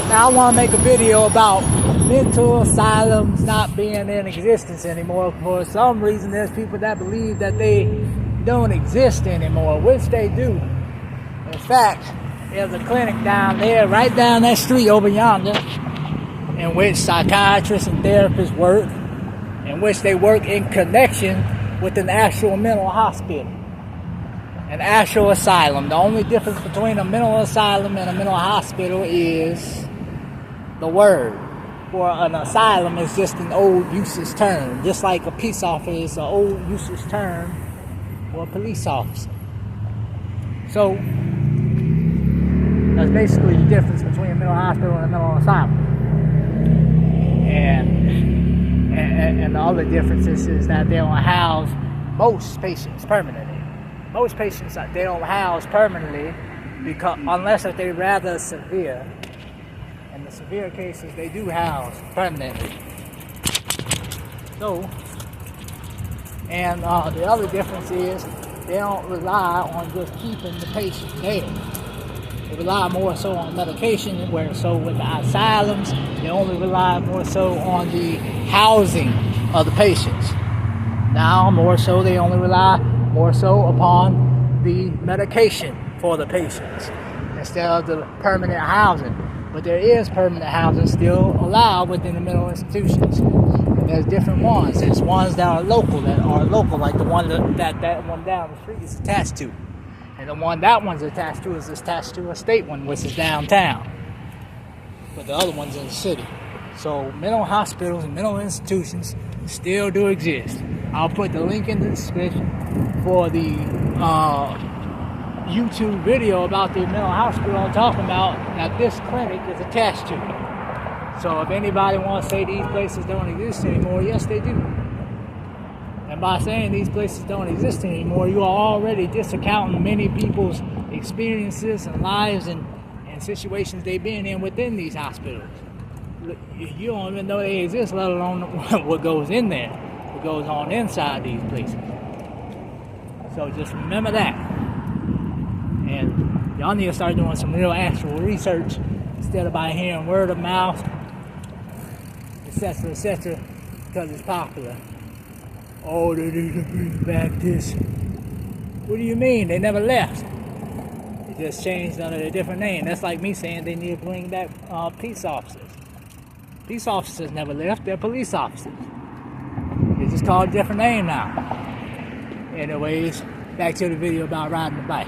Now I want to make a video about mental asylums not being in existence anymore. For some reason, there's people that believe that they don't exist anymore, which they do. In fact, there's a clinic down there, right down that street over yonder, in which psychiatrists and therapists work, in which they work in connection with an actual mental hospital, an actual asylum. The only difference between a mental asylum and a mental hospital is the word. For an asylum is just an old useless term, just like a peace officer is an old useless term for a police officer. So that's basically the difference between a mental hospital and a mental asylum. And the other difference is that they don't house most patients permanently. Most patients they don't house permanently because unless if they're rather severe. In the severe cases, they do house permanently. So, and the other difference is they don't rely on just keeping the patient there. They rely more so on medication, where so with the asylums, they only rely more so on the housing of the patients. Now, more so, they only rely more so upon the medication for the patients instead of the permanent housing. But there is permanent housing still allowed within the mental institutions. And there's different ones. There's ones that are local, like the one that one down the street is attached to. And the one that one's attached to is attached to a state one, which is downtown. But the other one's in the city. So mental hospitals and mental institutions still do exist. I'll put the link in the description for the YouTube video about the mental hospital I'm talking about that this clinic is attached to. So if anybody wants to say these places don't exist anymore, yes they do. And by saying these places don't exist anymore, you are already discounting many people's experiences and lives and situations they've been in within these hospitals. You don't even know they exist, let alone what goes in there, what goes on inside these places. So just remember that. And y'all need to start doing some real actual research instead of by hearing word of mouth, etc., because it's popular. Oh, they need to bring back this. What do you mean? They never left. They just changed under a different name. That's like me saying they need to bring back peace officers. Peace officers never left. They're police officers. They just called a different name now. Anyways, back to the video about riding the bike.